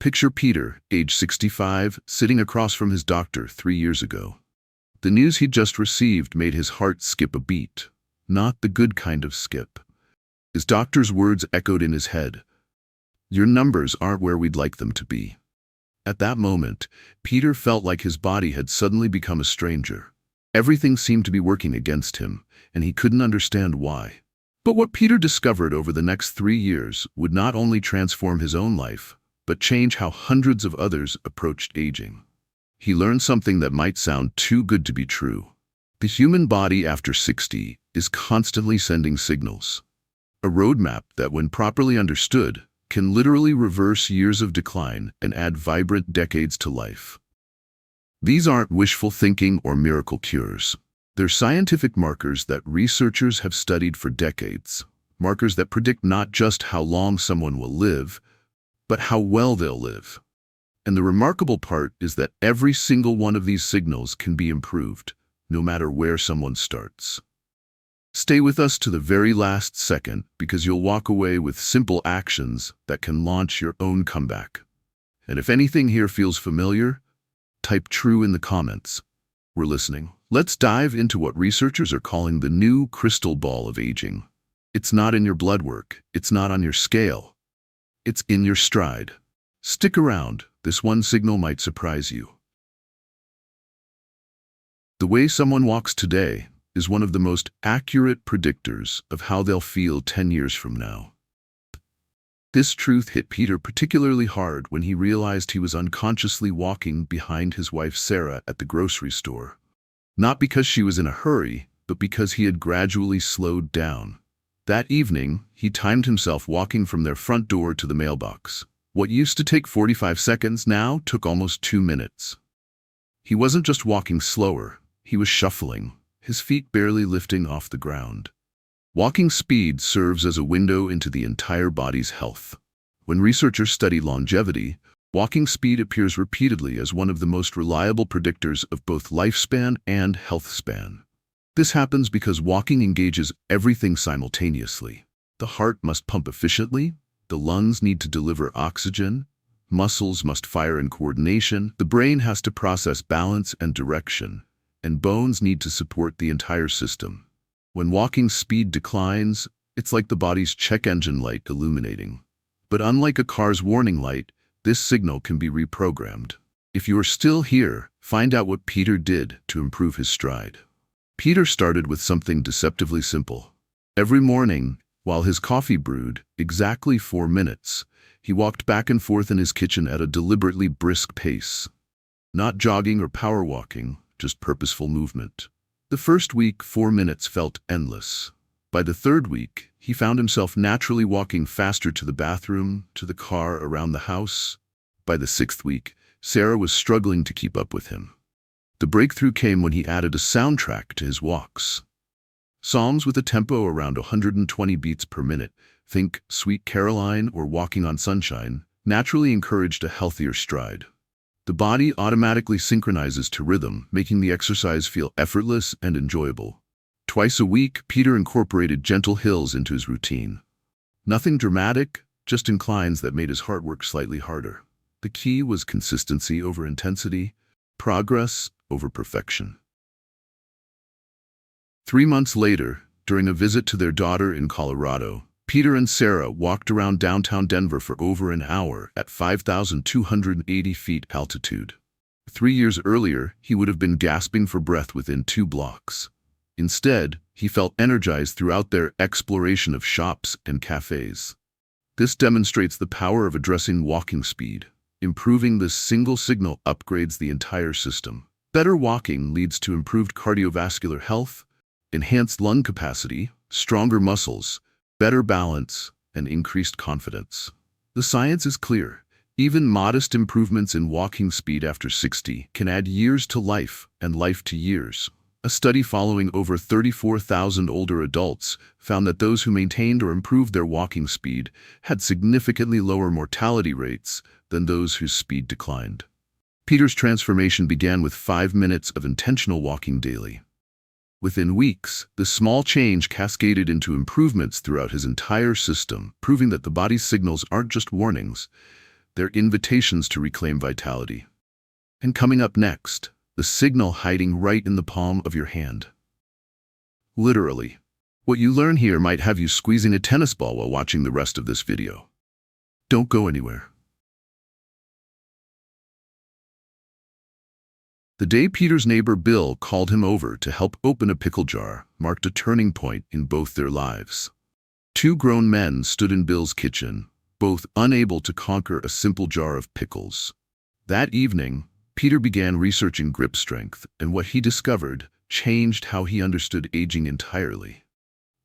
Picture Peter, age 65, sitting across from his doctor 3 years ago. The news he'd just received made his heart skip a beat. Not the good kind of skip. His doctor's words echoed in his head. "Your numbers aren't where we'd like them to be." At that moment, Peter felt like his body had suddenly become a stranger. Everything seemed to be working against him, and he couldn't understand why. But what Peter discovered over the next 3 years would not only transform his own life, but change how hundreds of others approached aging. He learned something that might sound too good to be true. The human body after 60 is constantly sending signals. A roadmap that, when properly understood, can literally reverse years of decline and add vibrant decades to life. These aren't wishful thinking or miracle cures. They're scientific markers that researchers have studied for decades. Markers that predict not just how long someone will live, but how well they'll live. And the remarkable part is that every single one of these signals can be improved, no matter where someone starts. Stay with us to the very last second, because you'll walk away with simple actions that can launch your own comeback. And if anything here feels familiar, type true in the comments. We're listening. Let's dive into what researchers are calling the new crystal ball of aging. It's not in your blood work. It's not on your scale. It's in your stride. Stick around. This one signal might surprise you. The way someone walks today is one of the most accurate predictors of how they'll feel 10 years from now. This truth hit Peter particularly hard when he realized he was unconsciously walking behind his wife Sarah at the grocery store. Not because she was in a hurry, but because he had gradually slowed down. That evening, he timed himself walking from their front door to the mailbox. What used to take 45 seconds now took almost 2 minutes. He wasn't just walking slower, he was shuffling, his feet barely lifting off the ground. Walking speed serves as a window into the entire body's health. When researchers study longevity, walking speed appears repeatedly as one of the most reliable predictors of both lifespan and health span. This happens because walking engages everything simultaneously. The heart must pump efficiently, the lungs need to deliver oxygen, muscles must fire in coordination, the brain has to process balance and direction, and bones need to support the entire system. When walking speed declines, it's like the body's check engine light illuminating. But unlike a car's warning light, this signal can be reprogrammed. If you are still here, find out what Peter did to improve his stride. Peter started with something deceptively simple. Every morning, while his coffee brewed, exactly 4 minutes, he walked back and forth in his kitchen at a deliberately brisk pace. Not jogging or power walking, just purposeful movement. The first week, 4 minutes felt endless. By the third week, he found himself naturally walking faster to the bathroom, to the car, around the house. By the 6th week, Sarah was struggling to keep up with him. The breakthrough came when he added a soundtrack to his walks. Psalms with a tempo around 120 beats per minute, think Sweet Caroline or Walking on Sunshine, naturally encouraged a healthier stride. The body automatically synchronizes to rhythm, making the exercise feel effortless and enjoyable. Twice a week, Peter incorporated gentle hills into his routine. Nothing dramatic, just inclines that made his heart work slightly harder. The key was consistency over intensity, progress over perfection. 3 months later, during a visit to their daughter in Colorado, Peter and Sarah walked around downtown Denver for over an hour at 5,280 feet altitude. 3 years earlier, he would have been gasping for breath within 2 blocks. Instead, he felt energized throughout their exploration of shops and cafes. This demonstrates the power of addressing walking speed. Improving this single signal upgrades the entire system. Better walking leads to improved cardiovascular health, enhanced lung capacity, stronger muscles, better balance, and increased confidence. The science is clear. Even modest improvements in walking speed after 60 can add years to life and life to years. A study following over 34,000 older adults found that those who maintained or improved their walking speed had significantly lower mortality rates than those whose speed declined. Peter's transformation began with 5 minutes of intentional walking daily. Within weeks, this small change cascaded into improvements throughout his entire system, proving that the body's signals aren't just warnings, They're invitations to reclaim vitality. And coming up next, the signal hiding right in the palm of your hand. Literally. What you learn here might have you squeezing a tennis ball while watching the rest of this video. Don't go anywhere. The day Peter's neighbor Bill called him over to help open a pickle jar marked a turning point in both their lives. Two grown men stood in Bill's kitchen, both unable to conquer a simple jar of pickles. That evening, Peter began researching grip strength, and what he discovered changed how he understood aging entirely.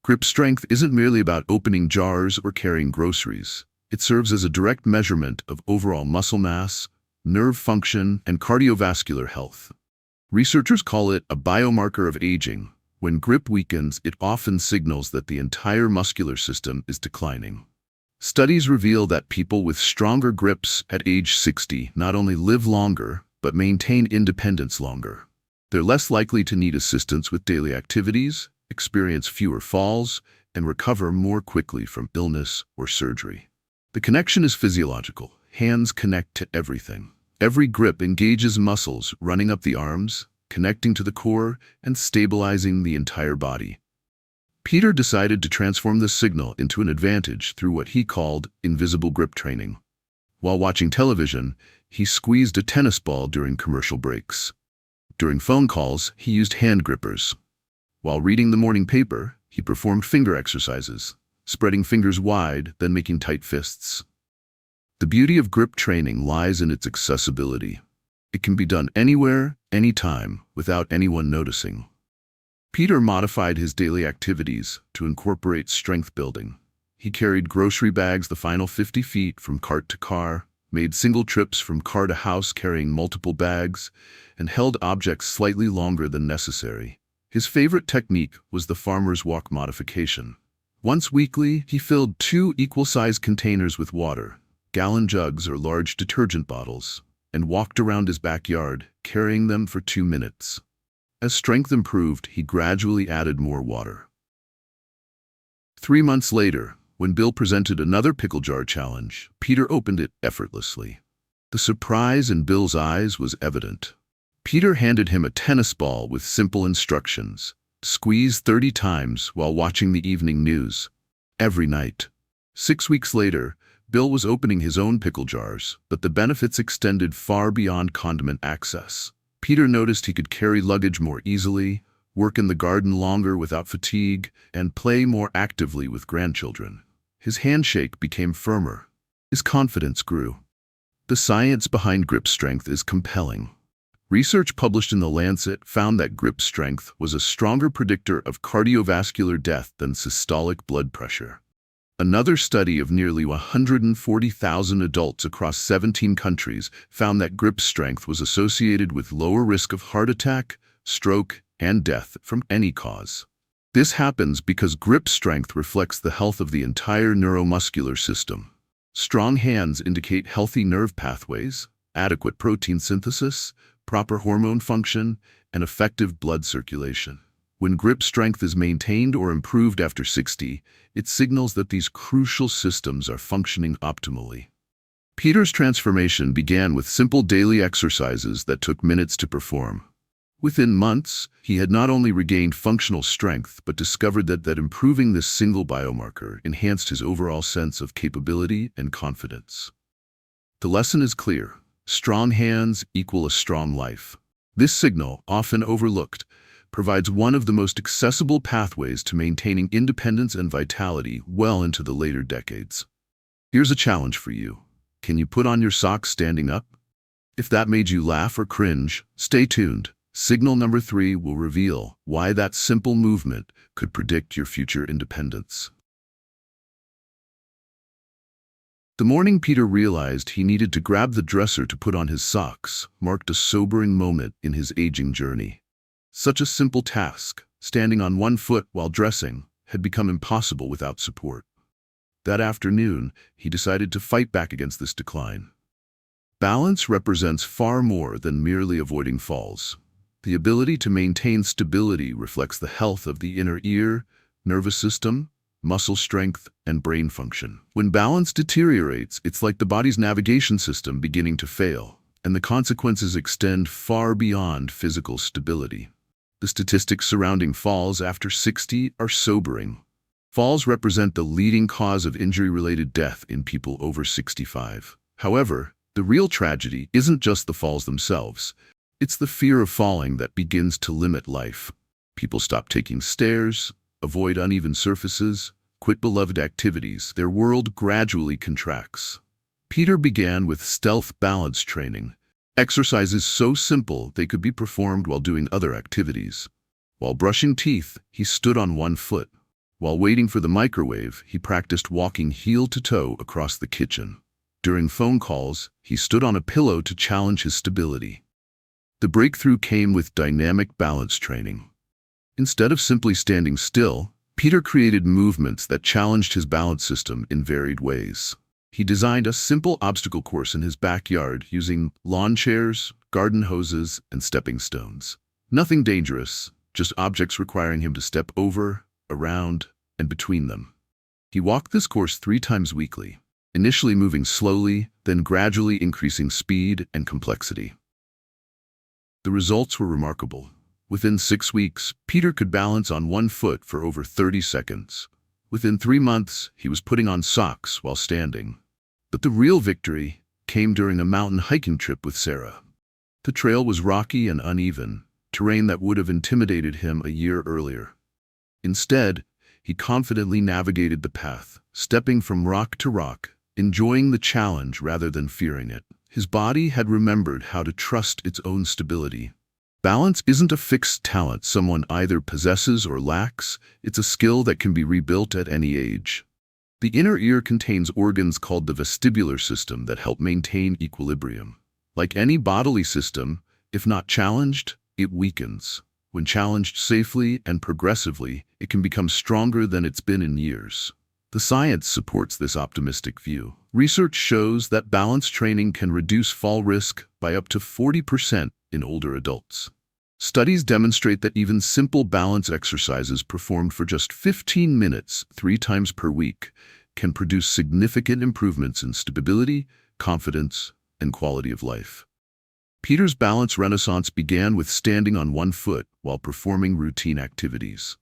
Grip strength isn't merely about opening jars or carrying groceries. It serves as a direct measurement of overall muscle mass, nerve function, and cardiovascular health. Researchers call it a biomarker of aging. When grip weakens, it often signals that the entire muscular system is declining. Studies reveal that people with stronger grips at age 60 not only live longer, but maintain independence longer. They're less likely to need assistance with daily activities, experience fewer falls, and recover more quickly from illness or surgery. The connection is physiological. Hands connect to everything. Every grip engages muscles running up the arms, connecting to the core, and stabilizing the entire body. Peter decided to transform this signal into an advantage through what he called invisible grip training. While watching television, he squeezed a tennis ball during commercial breaks. During phone calls, he used hand grippers. While reading the morning paper, he performed finger exercises, spreading fingers wide, then making tight fists. The beauty of grip training lies in its accessibility. It can be done anywhere, anytime, without anyone noticing. Peter modified his daily activities to incorporate strength building. He carried grocery bags the final 50 feet from cart to car, made single trips from car to house carrying multiple bags, and held objects slightly longer than necessary. His favorite technique was the farmer's walk modification. Once weekly, he filled 2 equal-sized containers with water, gallon jugs or large detergent bottles, and walked around his backyard, carrying them for 2 minutes. As strength improved, he gradually added more water. 3 months later, when Bill presented another pickle jar challenge, Peter opened it effortlessly. The surprise in Bill's eyes was evident. Peter handed him a tennis ball with simple instructions. Squeeze 30 times while watching the evening news. Every night. 6 weeks later, Bill was opening his own pickle jars, but the benefits extended far beyond condiment access. Peter noticed he could carry luggage more easily, work in the garden longer without fatigue, and play more actively with grandchildren. His handshake became firmer. His confidence grew. The science behind grip strength is compelling. Research published in The Lancet found that grip strength was a stronger predictor of cardiovascular death than systolic blood pressure. Another study of nearly 140,000 adults across 17 countries found that grip strength was associated with lower risk of heart attack, stroke, and death from any cause. This happens because grip strength reflects the health of the entire neuromuscular system. Strong hands indicate healthy nerve pathways, adequate protein synthesis, proper hormone function, and effective blood circulation. When grip strength is maintained or improved after 60, it signals that these crucial systems are functioning optimally. Peter's transformation began with simple daily exercises that took minutes to perform. Within months, he had not only regained functional strength, but discovered that improving this single biomarker enhanced his overall sense of capability and confidence. The lesson is clear. Strong hands equal a strong life. This signal, often overlooked, provides one of the most accessible pathways to maintaining independence and vitality well into the later decades. Here's a challenge for you. Can you put on your socks standing up? If that made you laugh or cringe, stay tuned. Signal number 3 will reveal why that simple movement could predict your future independence. The morning Peter realized he needed to grab the dresser to put on his socks marked a sobering moment in his aging journey. Such a simple task, standing on one foot while dressing, had become impossible without support. That afternoon, he decided to fight back against this decline. Balance represents far more than merely avoiding falls. The ability to maintain stability reflects the health of the inner ear, nervous system, muscle strength, and brain function. When balance deteriorates, it's like the body's navigation system beginning to fail, and the consequences extend far beyond physical stability. The statistics surrounding falls after 60 are sobering. Falls represent the leading cause of injury-related death in people over 65. However, the real tragedy isn't just the falls themselves. It's the fear of falling that begins to limit life. People stop taking stairs, avoid uneven surfaces, quit beloved activities. Their world gradually contracts. Peter began with stealth balance training, exercises so simple they could be performed while doing other activities. While brushing teeth, he stood on one foot. While waiting for the microwave, he practiced walking heel to toe across the kitchen. During phone calls, he stood on a pillow to challenge his stability. The breakthrough came with dynamic balance training. Instead of simply standing still, Peter created movements that challenged his balance system in varied ways. He designed a simple obstacle course in his backyard using lawn chairs, garden hoses, and stepping stones. Nothing dangerous, just objects requiring him to step over, around, and between them. He walked this course 3 times weekly, initially moving slowly, then gradually increasing speed and complexity. The results were remarkable. Within 6 weeks, Peter could balance on one foot for over 30 seconds. Within 3 months, he was putting on socks while standing. But the real victory came during a mountain hiking trip with Sarah. The trail was rocky and uneven, terrain that would have intimidated him a year earlier. Instead, he confidently navigated the path, stepping from rock to rock, enjoying the challenge rather than fearing it. His body had remembered how to trust its own stability. Balance isn't a fixed talent someone either possesses or lacks. It's a skill that can be rebuilt at any age. The inner ear contains organs called the vestibular system that help maintain equilibrium. Like any bodily system, if not challenged, it weakens. When challenged safely and progressively, it can become stronger than it's been in years. The science supports this optimistic view. Research shows that balance training can reduce fall risk by up to 40% in older adults. Studies demonstrate that even simple balance exercises performed for just 15 minutes 3 times per week can produce significant improvements in stability, confidence, and quality of life. Peter's balance renaissance began with standing on one foot while performing routine activities.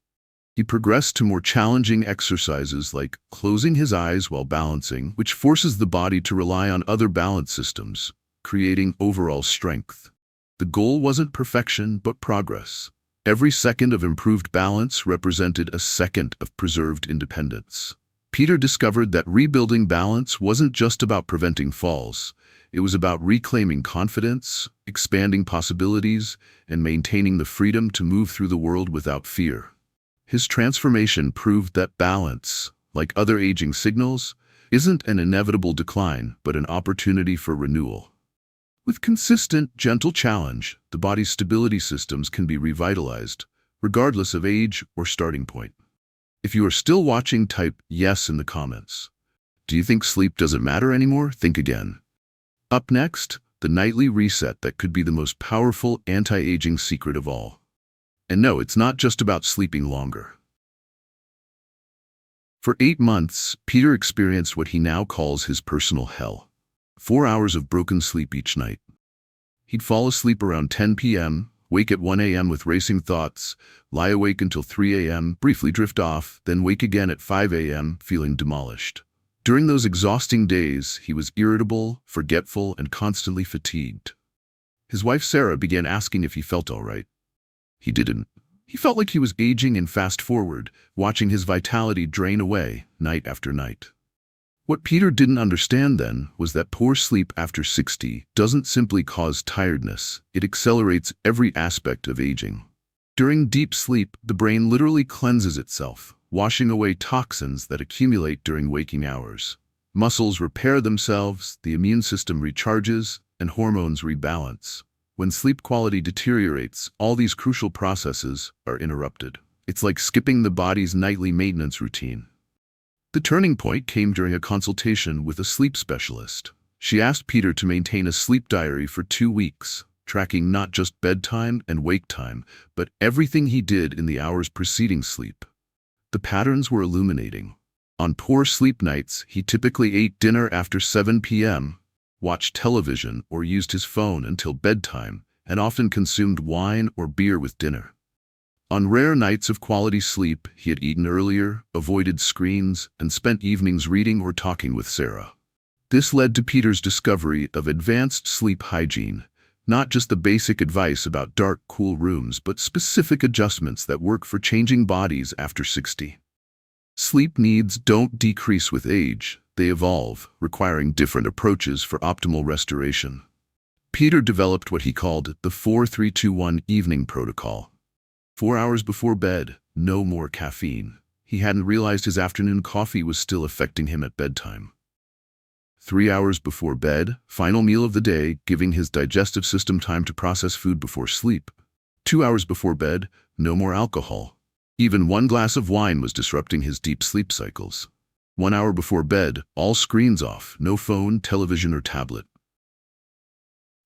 He progressed to more challenging exercises like closing his eyes while balancing, which forces the body to rely on other balance systems, creating overall strength. The goal wasn't perfection, but progress. Every second of improved balance represented a second of preserved independence. Peter discovered that rebuilding balance wasn't just about preventing falls. It was about reclaiming confidence, expanding possibilities, and maintaining the freedom to move through the world without fear. His transformation proved that balance, like other aging signals, isn't an inevitable decline, but an opportunity for renewal. With consistent, gentle challenge, the body's stability systems can be revitalized, regardless of age or starting point. If you are still watching, type yes in the comments. Do you think sleep doesn't matter anymore? Think again. Up next, the nightly reset that could be the most powerful anti-aging secret of all. And no, it's not just about sleeping longer. For 8 months, Peter experienced what he now calls his personal hell. 4 hours of broken sleep each night. He'd fall asleep around 10 p.m., wake at 1 a.m. with racing thoughts, lie awake until 3 a.m., briefly drift off, then wake again at 5 a.m., feeling demolished. During those exhausting days, he was irritable, forgetful, and constantly fatigued. His wife Sarah began asking if he felt all right. He didn't. He felt like he was aging in fast forward, watching his vitality drain away night after night. What Peter didn't understand then was that poor sleep after 60 doesn't simply cause tiredness, it accelerates every aspect of aging. During deep sleep, the brain literally cleanses itself, washing away toxins that accumulate during waking hours. Muscles repair themselves, the immune system recharges, and hormones rebalance. When sleep quality deteriorates, all these crucial processes are interrupted. It's like skipping the body's nightly maintenance routine. The turning point came during a consultation with a sleep specialist. She asked Peter to maintain a sleep diary for 2 weeks, tracking not just bedtime and wake time, but everything he did in the hours preceding sleep. The patterns were illuminating. On poor sleep nights, he typically ate dinner after 7 p.m., watched television or used his phone until bedtime, and often consumed wine or beer with dinner. On rare nights of quality sleep, he had eaten earlier, avoided screens, and spent evenings reading or talking with Sarah. This led to Peter's discovery of advanced sleep hygiene, not just the basic advice about dark, cool rooms, but specific adjustments that work for changing bodies after 60. Sleep needs don't decrease with age, they evolve, requiring different approaches for optimal restoration. Peter developed what he called the 4-3-2-1 evening protocol. 4 hours before bed, no more caffeine. He hadn't realized his afternoon coffee was still affecting him at bedtime. 3 hours before bed, final meal of the day, giving his digestive system time to process food before sleep. 2 hours before bed, no more alcohol. Even 1 glass of wine was disrupting his deep sleep cycles. 1 hour before bed, all screens off, no phone, television, or tablet.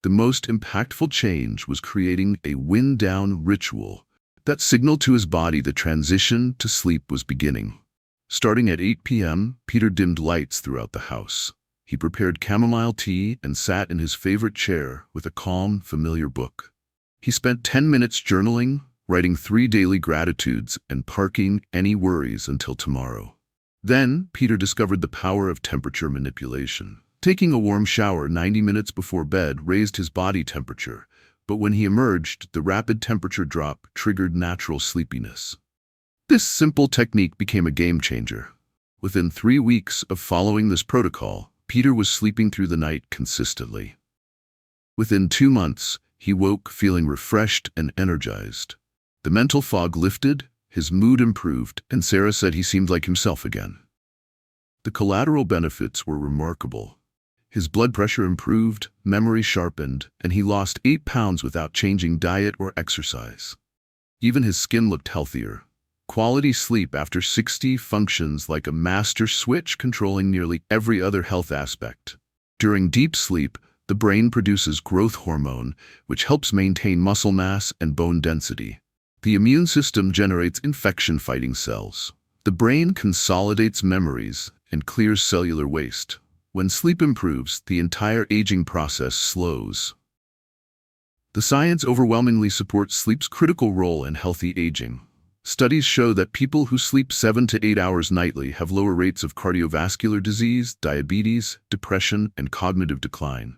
The most impactful change was creating a wind-down ritual that signaled to his body the transition to sleep was beginning. Starting at 8 p.m., Peter dimmed lights throughout the house. He prepared chamomile tea and sat in his favorite chair with a calm, familiar book. He spent 10 minutes journaling, writing 3 daily gratitudes, and parking any worries until tomorrow. Then, Peter discovered the power of temperature manipulation. Taking a warm shower 90 minutes before bed raised his body temperature, but when he emerged, the rapid temperature drop triggered natural sleepiness. This simple technique became a game changer. Within 3 weeks of following this protocol, Peter was sleeping through the night consistently. Within 2 months, he woke feeling refreshed and energized. The mental fog lifted, his mood improved, and Sarah said he seemed like himself again. The collateral benefits were remarkable. His blood pressure improved, memory sharpened, and he lost 8 pounds without changing diet or exercise. Even his skin looked healthier. Quality sleep after 60 functions like a master switch controlling nearly every other health aspect. During deep sleep, the brain produces growth hormone, which helps maintain muscle mass and bone density. The immune system generates infection-fighting cells. The brain consolidates memories and clears cellular waste. When sleep improves, the entire aging process slows. The science overwhelmingly supports sleep's critical role in healthy aging. Studies show that people who sleep 7 to 8 hours nightly have lower rates of cardiovascular disease, diabetes, depression, and cognitive decline.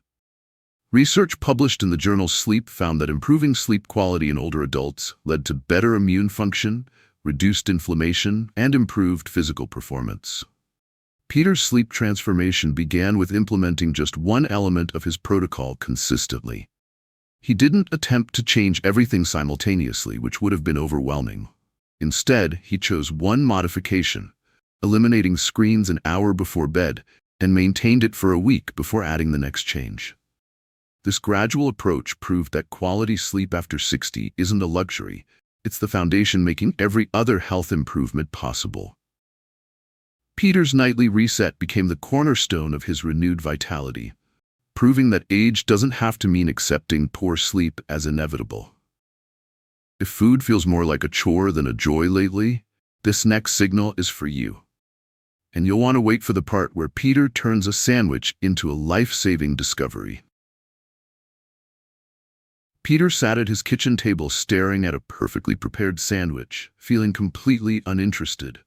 Research published in the journal Sleep found that improving sleep quality in older adults led to better immune function, reduced inflammation, and improved physical performance. Peter's sleep transformation began with implementing just one element of his protocol consistently. He didn't attempt to change everything simultaneously, which would have been overwhelming. Instead, he chose one modification, eliminating screens an hour before bed, and maintained it for a week before adding the next change. This gradual approach proved that quality sleep after 60 isn't a luxury, it's the foundation making every other health improvement possible. Peter's nightly reset became the cornerstone of his renewed vitality, proving that age doesn't have to mean accepting poor sleep as inevitable. If food feels more like a chore than a joy lately, this next signal is for you. And you'll want to wait for the part where Peter turns a sandwich into a life-saving discovery. Peter sat at his kitchen table staring at a perfectly prepared sandwich, feeling completely uninterested.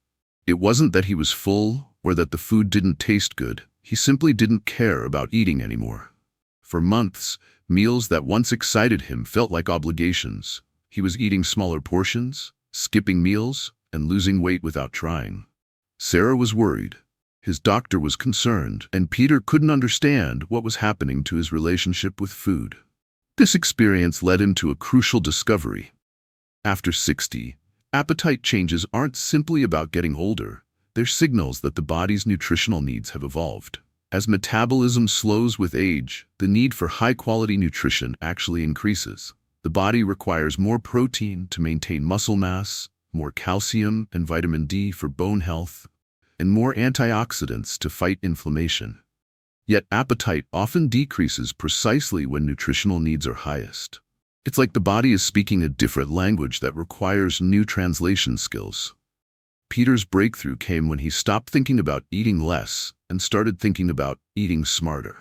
It wasn't that he was full or that the food didn't taste good. He simply didn't care about eating anymore. For months, meals that once excited him felt like obligations. He was eating smaller portions, skipping meals, and losing weight without trying. Sarah was worried. His doctor was concerned, and Peter couldn't understand what was happening to his relationship with food. This experience led him to a crucial discovery. After 60, appetite changes aren't simply about getting older. They're signals that the body's nutritional needs have evolved. As metabolism slows with age, the need for high-quality nutrition actually increases. The body requires more protein to maintain muscle mass, more calcium and vitamin D for bone health, and more antioxidants to fight inflammation. Yet appetite often decreases precisely when nutritional needs are highest. It's like the body is speaking a different language that requires new translation skills. Peter's breakthrough came when he stopped thinking about eating less and started thinking about eating smarter.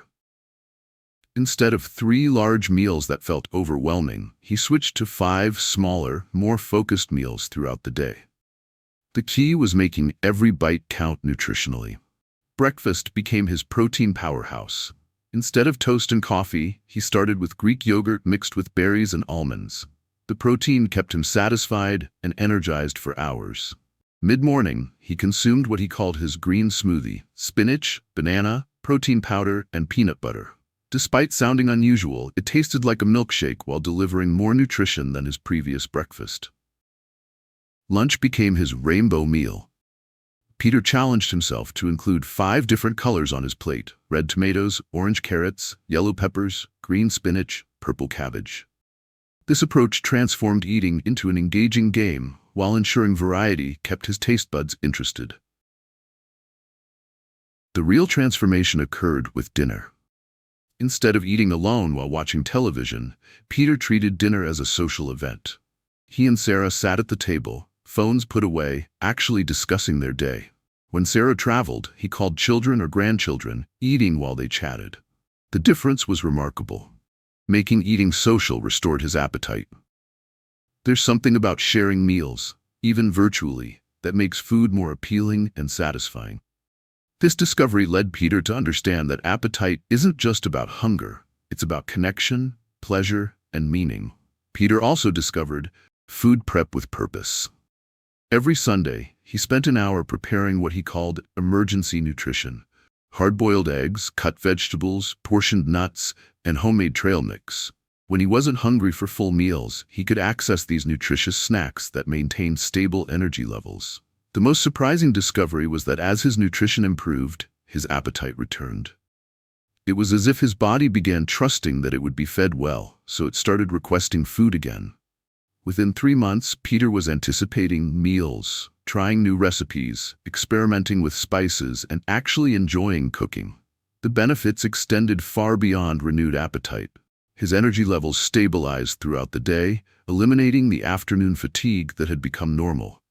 Instead of 3 large meals that felt overwhelming, he switched to 5 smaller, more focused meals throughout the day. The key was making every bite count nutritionally. Breakfast became his protein powerhouse. Instead of toast and coffee, he started with Greek yogurt mixed with berries and almonds. The protein kept him satisfied and energized for hours. Mid-morning, he consumed what he called his green smoothie: spinach, banana, protein powder, and peanut butter. Despite sounding unusual, it tasted like a milkshake while delivering more nutrition than his previous breakfast. Lunch became his rainbow meal. Peter challenged himself to include 5 different colors on his plate: red tomatoes, orange carrots, yellow peppers, green spinach, purple cabbage. This approach transformed eating into an engaging game while ensuring variety kept his taste buds interested. The real transformation occurred with dinner. Instead of eating alone while watching television, Peter treated dinner as a social event. He and Sarah sat at the table, phones put away, actually discussing their day. When Sarah traveled, he called children or grandchildren, eating while they chatted. The difference was remarkable. Making eating social restored his appetite. There's something about sharing meals, even virtually, that makes food more appealing and satisfying. This discovery led Peter to understand that appetite isn't just about hunger, it's about connection, pleasure, and meaning. Peter also discovered food prep with purpose. Every Sunday, he spent an hour preparing what he called emergency nutrition: hard-boiled eggs, cut vegetables, portioned nuts, and homemade trail mix. When he wasn't hungry for full meals, he could access these nutritious snacks that maintained stable energy levels. The most surprising discovery was that as his nutrition improved, his appetite returned. It was as if his body began trusting that it would be fed well, so it started requesting food again. Within 3 months, Peter was anticipating meals, trying new recipes, experimenting with spices, and actually enjoying cooking. The benefits extended far beyond renewed appetite. His energy levels stabilized throughout the day, eliminating the afternoon fatigue that had become normal.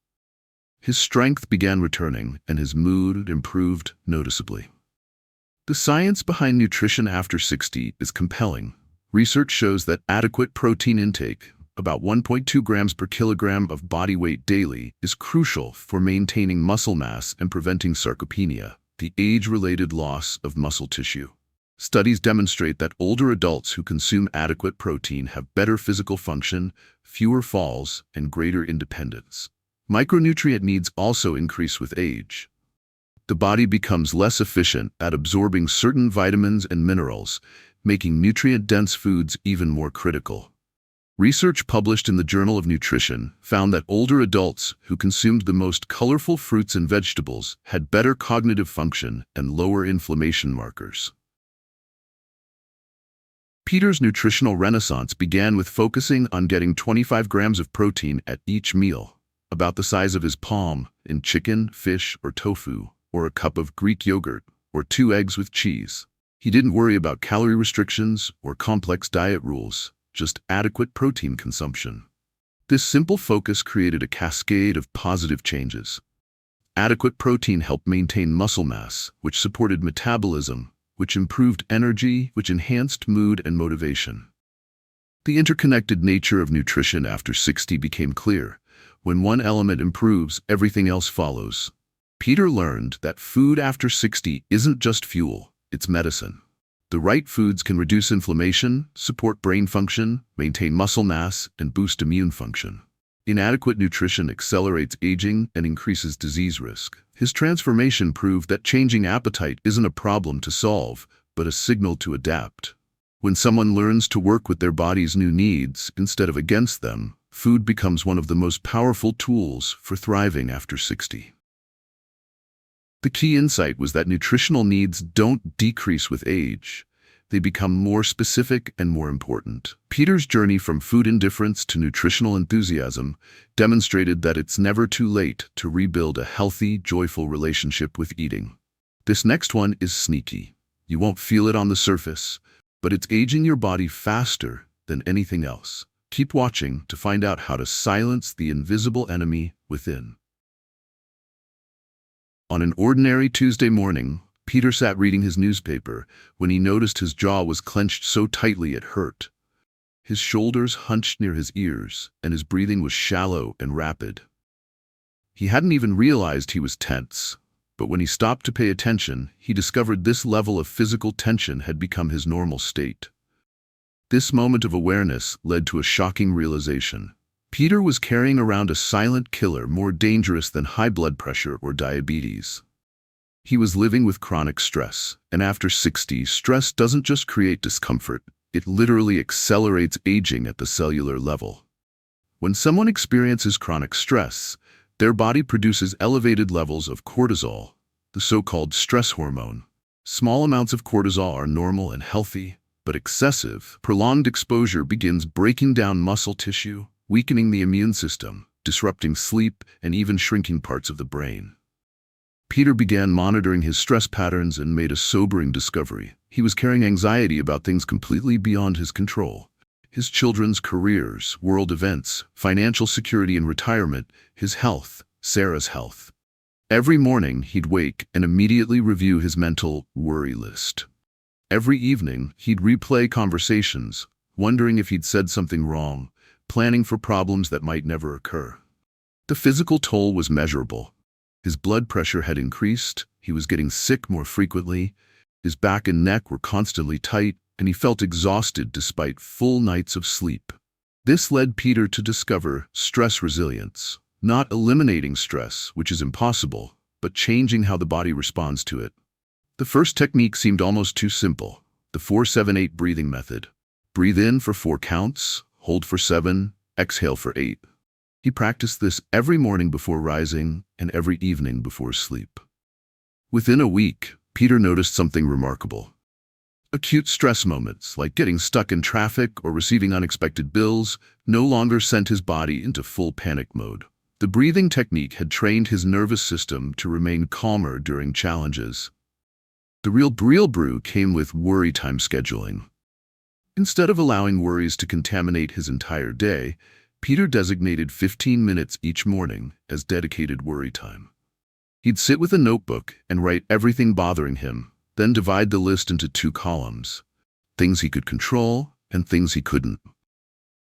His strength began returning, and his mood improved noticeably. The science behind nutrition after 60 is compelling. Research shows that adequate protein intake, about 1.2 grams per kilogram of body weight daily, is crucial for maintaining muscle mass and preventing sarcopenia, the age-related loss of muscle tissue. Studies demonstrate that older adults who consume adequate protein have better physical function, fewer falls, and greater independence. Micronutrient needs also increase with age. The body becomes less efficient at absorbing certain vitamins and minerals, making nutrient-dense foods even more critical. Research published in the Journal of Nutrition found that older adults who consumed the most colorful fruits and vegetables had better cognitive function and lower inflammation markers. Peter's nutritional renaissance began with focusing on getting 25 grams of protein at each meal, about the size of his palm, in chicken, fish, or tofu, or a cup of Greek yogurt, or 2 eggs with cheese. He didn't worry about calorie restrictions or complex diet rules, just adequate protein consumption. This simple focus created a cascade of positive changes. Adequate protein helped maintain muscle mass, which supported metabolism, which improved energy, which enhanced mood and motivation. The interconnected nature of nutrition after 60 became clear. When one element improves, everything else follows. Peter learned that food after 60 isn't just fuel, it's medicine. The right foods can reduce inflammation, support brain function, maintain muscle mass, and boost immune function. Inadequate nutrition accelerates aging and increases disease risk. His transformation proved that changing appetite isn't a problem to solve, but a signal to adapt. When someone learns to work with their body's new needs instead of against them, food becomes one of the most powerful tools for thriving after 60. The key insight was that nutritional needs don't decrease with age. They become more specific and more important. Peter's journey from food indifference to nutritional enthusiasm demonstrated that it's never too late to rebuild a healthy, joyful relationship with eating. This next one is sneaky. You won't feel it on the surface, but it's aging your body faster than anything else. Keep watching to find out how to silence the invisible enemy within. On an ordinary Tuesday morning, Peter sat reading his newspaper when he noticed his jaw was clenched so tightly it hurt. His shoulders hunched near his ears, and his breathing was shallow and rapid. He hadn't even realized he was tense, but when he stopped to pay attention, he discovered this level of physical tension had become his normal state. This moment of awareness led to a shocking realization. Peter was carrying around a silent killer more dangerous than high blood pressure or diabetes. He was living with chronic stress, and after 60, stress doesn't just create discomfort, it literally accelerates aging at the cellular level. When someone experiences chronic stress, their body produces elevated levels of cortisol, the so-called stress hormone. Small amounts of cortisol are normal and healthy, but excessive, prolonged exposure begins breaking down muscle tissue, weakening the immune system, disrupting sleep, and even shrinking parts of the brain. Peter began monitoring his stress patterns and made a sobering discovery. He was carrying anxiety about things completely beyond his control. His children's careers, world events, financial security and retirement, his health, Sarah's health. Every morning, he'd wake and immediately review his mental worry list. Every evening, he'd replay conversations, wondering if he'd said something wrong, planning for problems that might never occur. The physical toll was measurable. His blood pressure had increased, he was getting sick more frequently, his back and neck were constantly tight, and he felt exhausted despite full nights of sleep. This led Peter to discover stress resilience, not eliminating stress, which is impossible, but changing how the body responds to it. The first technique seemed almost too simple, the 4-7-8 breathing method. Breathe in for 4 counts, hold for 7, exhale for 8. He practiced this every morning before rising and every evening before sleep. Within a week, Peter noticed something remarkable. Acute stress moments, like getting stuck in traffic or receiving unexpected bills, no longer sent his body into full panic mode. The breathing technique had trained his nervous system to remain calmer during challenges. The real brew came with worry time scheduling. Instead of allowing worries to contaminate his entire day, Peter designated 15 minutes each morning as dedicated worry time. He'd sit with a notebook and write everything bothering him, then divide the list into 2 columns, things he could control and things he couldn't.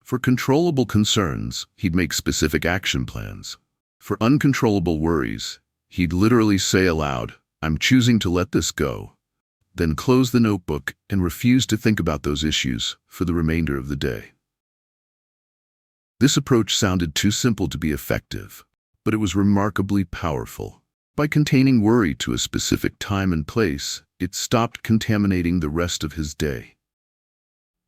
For controllable concerns, he'd make specific action plans. For uncontrollable worries, he'd literally say aloud, "I'm choosing to let this go," then close the notebook and refuse to think about those issues for the remainder of the day. This approach sounded too simple to be effective, but it was remarkably powerful. By containing worry to a specific time and place, it stopped contaminating the rest of his day.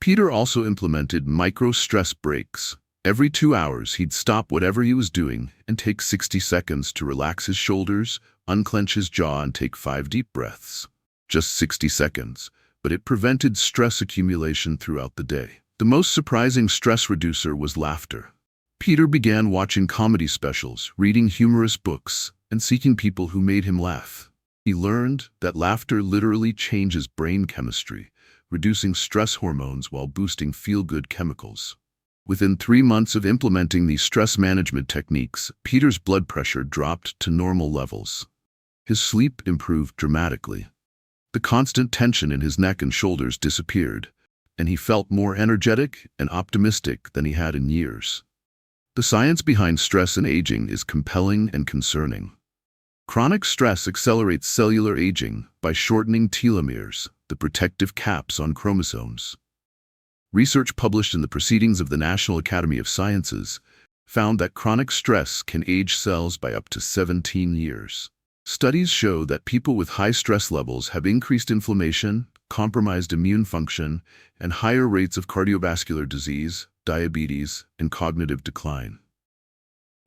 Peter also implemented micro-stress breaks. Every 2 hours, he'd stop whatever he was doing and take 60 seconds to relax his shoulders, unclench his jaw, and take 5 deep breaths. Just 60 seconds, but it prevented stress accumulation throughout the day. The most surprising stress reducer was laughter. Peter began watching comedy specials, reading humorous books, and seeking people who made him laugh. He learned that laughter literally changes brain chemistry, reducing stress hormones while boosting feel-good chemicals. Within 3 months of implementing these stress management techniques, Peter's blood pressure dropped to normal levels. His sleep improved dramatically. The constant tension in his neck and shoulders disappeared, and he felt more energetic and optimistic than he had in years. The science behind stress and aging is compelling and concerning. Chronic stress accelerates cellular aging by shortening telomeres, the protective caps on chromosomes. Research published in the Proceedings of the National Academy of Sciences found that chronic stress can age cells by up to 17 years. Studies show that people with high stress levels have increased inflammation, compromised immune function, and higher rates of cardiovascular disease, diabetes, and cognitive decline.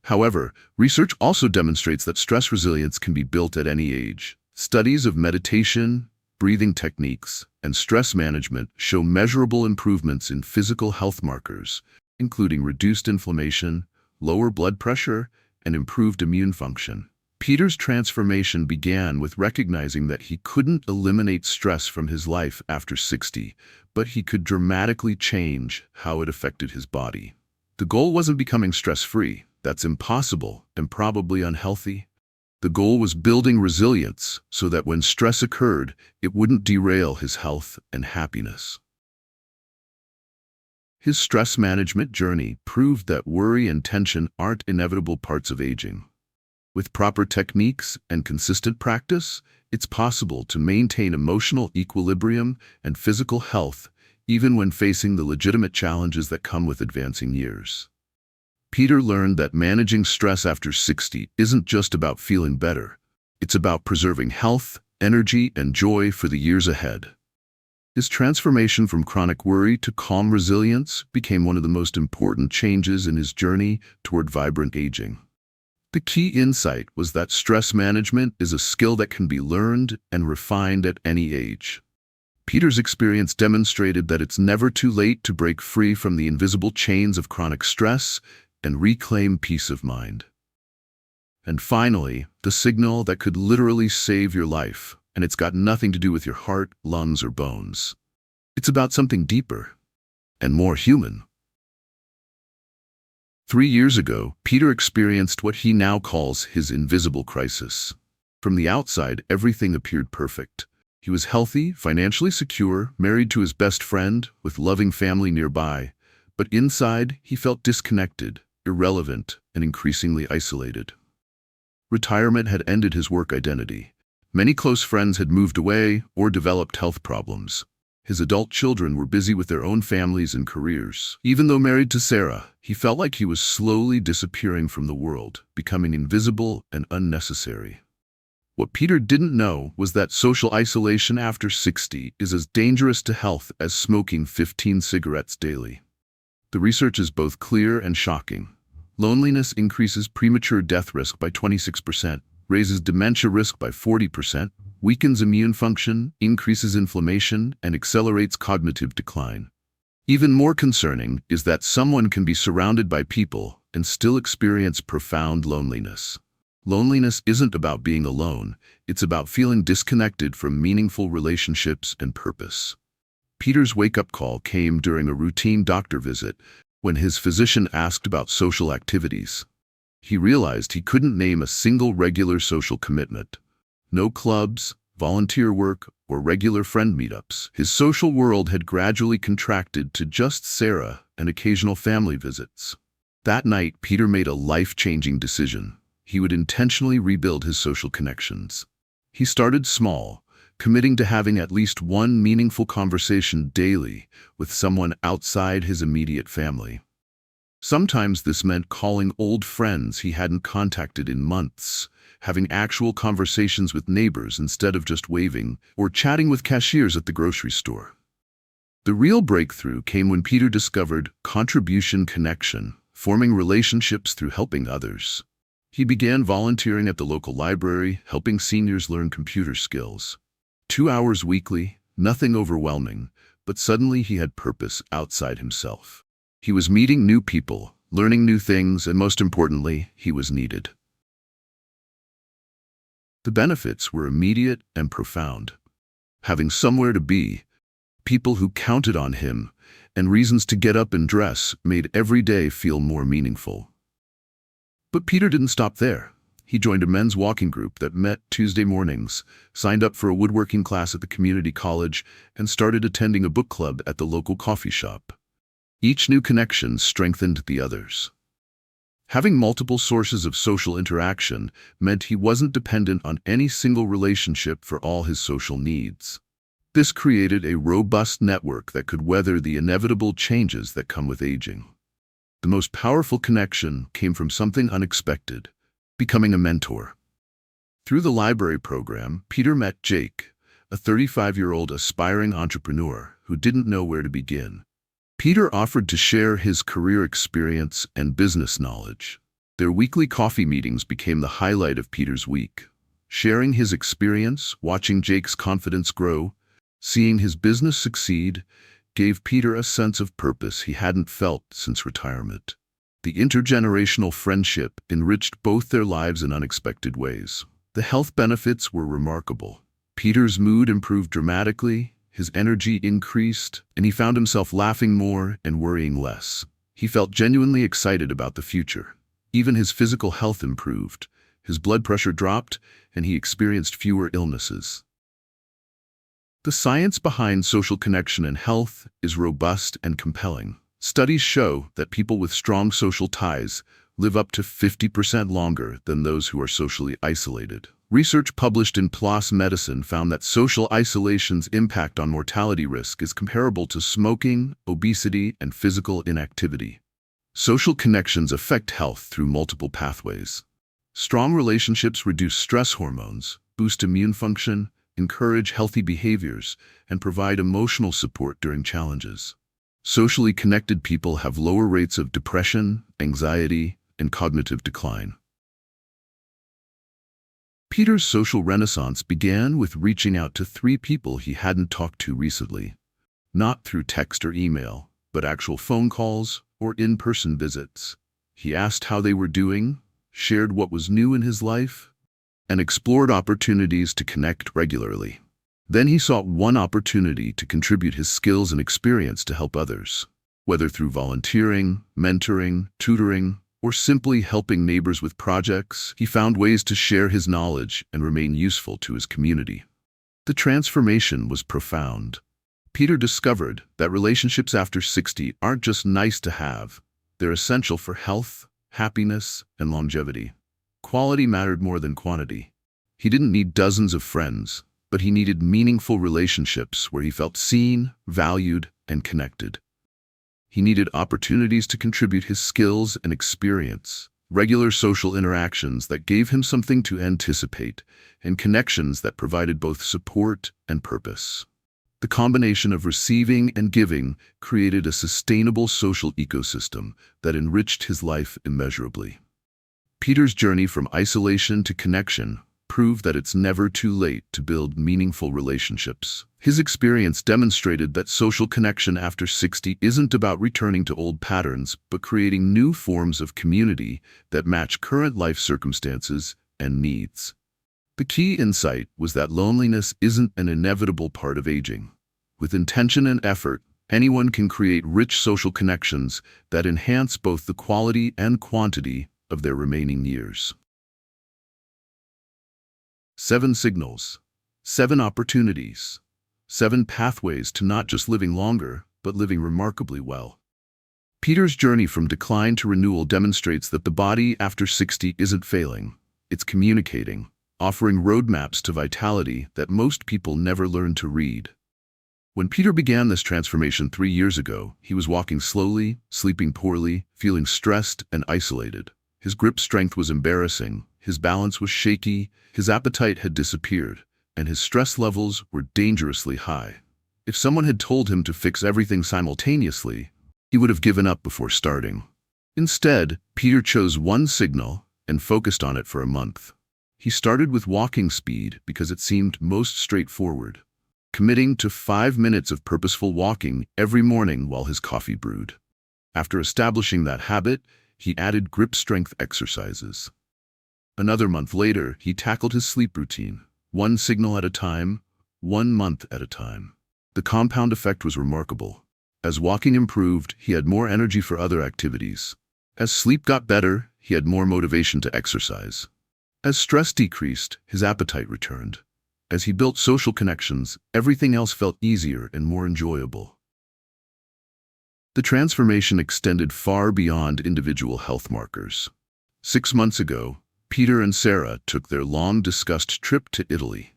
However, research also demonstrates that stress resilience can be built at any age. Studies of meditation, breathing techniques, and stress management show measurable improvements in physical health markers, including reduced inflammation, lower blood pressure, and improved immune function. Peter's transformation began with recognizing that he couldn't eliminate stress from his life after 60, but he could dramatically change how it affected his body. The goal wasn't becoming stress-free. That's impossible and probably unhealthy. The goal was building resilience so that when stress occurred, it wouldn't derail his health and happiness. His stress management journey proved that worry and tension aren't inevitable parts of aging. With proper techniques and consistent practice, it's possible to maintain emotional equilibrium and physical health even when facing the legitimate challenges that come with advancing years. Peter learned that managing stress after 60 isn't just about feeling better. It's about preserving health, energy, and joy for the years ahead. His transformation from chronic worry to calm resilience became one of the most important changes in his journey toward vibrant aging. The key insight was that stress management is a skill that can be learned and refined at any age. Peter's experience demonstrated that it's never too late to break free from the invisible chains of chronic stress and reclaim peace of mind. And finally, the signal that could literally save your life, and it's got nothing to do with your heart, lungs, or bones. It's about something deeper and more human. 3 years ago, Peter experienced what he now calls his invisible crisis. From the outside, everything appeared perfect. He was healthy, financially secure, married to his best friend, with loving family nearby. But inside, he felt disconnected, irrelevant, and increasingly isolated. Retirement had ended his work identity. Many close friends had moved away or developed health problems. His adult children were busy with their own families and careers. Even though married to Sarah, he felt like he was slowly disappearing from the world, becoming invisible and unnecessary. What Peter didn't know was that social isolation after 60 is as dangerous to health as smoking 15 cigarettes daily. The research is both clear and shocking. Loneliness increases premature death risk by 26%, raises dementia risk by 40%, weakens immune function, increases inflammation, and accelerates cognitive decline. Even more concerning is that someone can be surrounded by people and still experience profound loneliness. Loneliness isn't about being alone, it's about feeling disconnected from meaningful relationships and purpose. Peter's wake-up call came during a routine doctor visit when his physician asked about social activities. He realized he couldn't name a single regular social commitment. No clubs, volunteer work, or regular friend meetups. His social world had gradually contracted to just Sarah and occasional family visits. That night, Peter made a life-changing decision. He would intentionally rebuild his social connections. He started small, committing to having at least one meaningful conversation daily with someone outside his immediate family. Sometimes this meant calling old friends he hadn't contacted in months, having actual conversations with neighbors instead of just waving, or chatting with cashiers at the grocery store. The real breakthrough came when Peter discovered contribution connection, forming relationships through helping others. He began volunteering at the local library, helping seniors learn computer skills. 2 hours weekly, nothing overwhelming, but suddenly he had purpose outside himself. He was meeting new people, learning new things, and most importantly, he was needed. The benefits were immediate and profound. Having somewhere to be, people who counted on him, and reasons to get up and dress made every day feel more meaningful. But Peter didn't stop there. He joined a men's walking group that met Tuesday mornings, signed up for a woodworking class at the community college, and started attending a book club at the local coffee shop. Each new connection strengthened the others. Having multiple sources of social interaction meant he wasn't dependent on any single relationship for all his social needs. This created a robust network that could weather the inevitable changes that come with aging. The most powerful connection came from something unexpected: becoming a mentor. Through the library program, Peter met Jake, a 35-year-old aspiring entrepreneur who didn't know where to begin. Peter offered to share his career experience and business knowledge. Their weekly coffee meetings became the highlight of Peter's week. Sharing his experience, watching Jake's confidence grow, seeing his business succeed, gave Peter a sense of purpose he hadn't felt since retirement. The intergenerational friendship enriched both their lives in unexpected ways. The health benefits were remarkable. Peter's mood improved dramatically, his energy increased, and he found himself laughing more and worrying less. He felt genuinely excited about the future. Even his physical health improved. his blood pressure dropped, and he experienced fewer illnesses. The science behind social connection and health is robust and compelling. Studies show that people with strong social ties live up to 50% longer than those who are socially isolated. Research published in PLOS Medicine found that social isolation's impact on mortality risk is comparable to smoking, obesity, and physical inactivity. Social connections affect health through multiple pathways. Strong relationships reduce stress hormones, boost immune function, encourage healthy behaviors, and provide emotional support during challenges. Socially connected people have lower rates of depression, anxiety, and cognitive decline. Peter's social renaissance began with reaching out to 3 people he hadn't talked to recently. Not through text or email, but actual phone calls or in-person visits. He asked how they were doing, shared what was new in his life, and explored opportunities to connect regularly. Then he sought one opportunity to contribute his skills and experience to help others. Whether through volunteering, mentoring, tutoring, or simply helping neighbors with projects, he found ways to share his knowledge and remain useful to his community. The transformation was profound. Peter discovered that relationships after 60 aren't just nice to have, they're essential for health, happiness, and longevity. Quality mattered more than quantity. He didn't need dozens of friends, but he needed meaningful relationships where he felt seen, valued, and connected. He needed opportunities to contribute his skills and experience, regular social interactions that gave him something to anticipate, and connections that provided both support and purpose. The combination of receiving and giving created a sustainable social ecosystem that enriched his life immeasurably. Peter's journey from isolation to connection proved that it's never too late to build meaningful relationships. His experience demonstrated that social connection after 60 isn't about returning to old patterns, but creating new forms of community that match current life circumstances and needs. The key insight was that loneliness isn't an inevitable part of aging. With intention and effort, anyone can create rich social connections that enhance both the quality and quantity of their remaining years. 7 signals, 7 opportunities, 7 pathways to not just living longer, but living remarkably well. Peter's journey from decline to renewal demonstrates that the body after 60 isn't failing, it's communicating, offering roadmaps to vitality that most people never learn to read. When Peter began this transformation 3 years ago, he was walking slowly, sleeping poorly, feeling stressed and isolated. His grip strength was embarrassing, his balance was shaky, his appetite had disappeared, and his stress levels were dangerously high. If someone had told him to fix everything simultaneously, he would have given up before starting. Instead, Peter chose one signal and focused on it for a month. He started with walking speed because it seemed most straightforward, committing to 5 minutes of purposeful walking every morning while his coffee brewed. After establishing that habit, he added grip strength exercises. Another month later, he tackled his sleep routine, one signal at a time, 1 month at a time. The compound effect was remarkable. As walking improved, he had more energy for other activities. As sleep got better, he had more motivation to exercise. As stress decreased, his appetite returned. As he built social connections, everything else felt easier and more enjoyable. The transformation extended far beyond individual health markers. 6 months ago, Peter and Sarah took their long-discussed trip to Italy.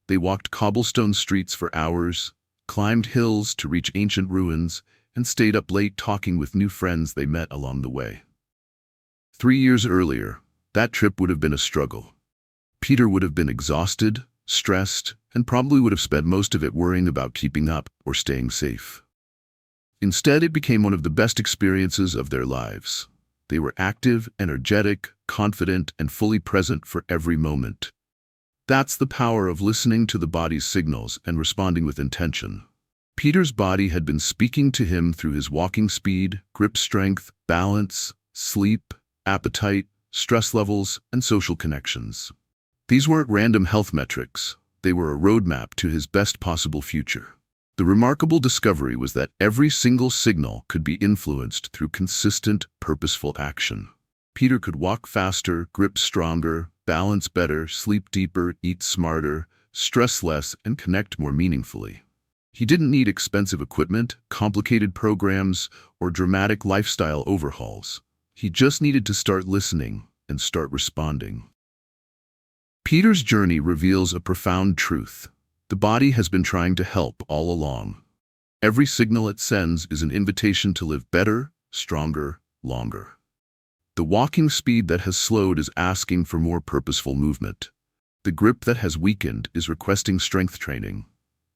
They walked cobblestone streets for hours, climbed hills to reach ancient ruins, and stayed up late talking with new friends they met along the way. 3 years earlier, that trip would have been a struggle. Peter would have been exhausted, stressed, and probably would have spent most of it worrying about keeping up or staying safe. Instead, it became one of the best experiences of their lives. They were active, energetic, confident, and fully present for every moment. That's the power of listening to the body's signals and responding with intention. Peter's body had been speaking to him through his walking speed, grip strength, balance, sleep, appetite, stress levels, and social connections. These weren't random health metrics. They were a roadmap to his best possible future. The remarkable discovery was that every single signal could be influenced through consistent, purposeful action. Peter could walk faster, grip stronger, balance better, sleep deeper, eat smarter, stress less, and connect more meaningfully. He didn't need expensive equipment, complicated programs, or dramatic lifestyle overhauls. He just needed to start listening and start responding. Peter's journey reveals a profound truth. The body has been trying to help all along. Every signal it sends is an invitation to live better, stronger, longer. The walking speed that has slowed is asking for more purposeful movement. The grip that has weakened is requesting strength training.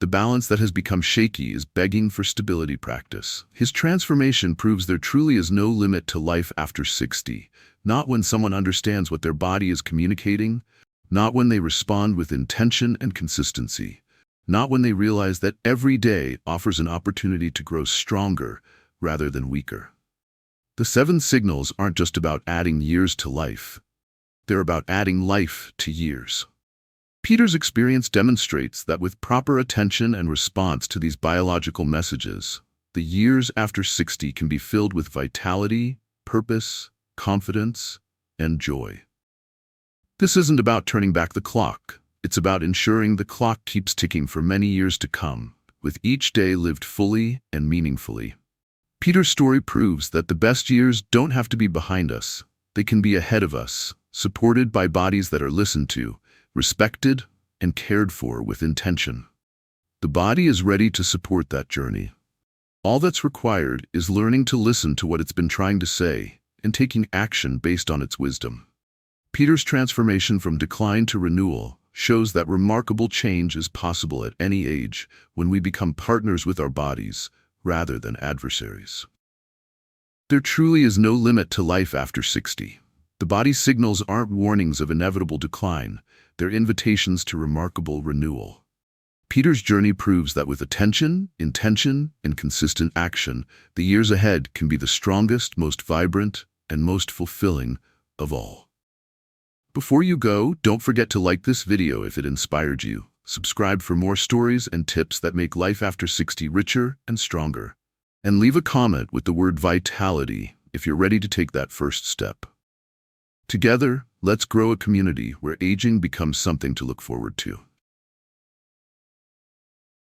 The balance that has become shaky is begging for stability practice. His transformation proves there truly is no limit to life after 60, not when someone understands what their body is communicating, not when they respond with intention and consistency, not when they realize that every day offers an opportunity to grow stronger rather than weaker. The 7 signals aren't just about adding years to life. They're about adding life to years. Peter's experience demonstrates that with proper attention and response to these biological messages, the years after 60 can be filled with vitality, purpose, confidence, and joy. This isn't about turning back the clock. It's about ensuring the clock keeps ticking for many years to come, with each day lived fully and meaningfully. Peter's story proves that the best years don't have to be behind us. They can be ahead of us, supported by bodies that are listened to, respected, and cared for with intention. The body is ready to support that journey. All that's required is learning to listen to what it's been trying to say and taking action based on its wisdom. Peter's transformation from decline to renewal shows that remarkable change is possible at any age when we become partners with our bodies rather than adversaries. There truly is no limit to life after 60. The body's signals aren't warnings of inevitable decline. They're invitations to remarkable renewal. Peter's journey proves that with attention, intention, and consistent action, the years ahead can be the strongest, most vibrant, and most fulfilling of all. Before you go, don't forget to like this video if it inspired you. Subscribe for more stories and tips that make life after 60 richer and stronger. And leave a comment with the word vitality if you're ready to take that first step. Together, let's grow a community where aging becomes something to look forward to.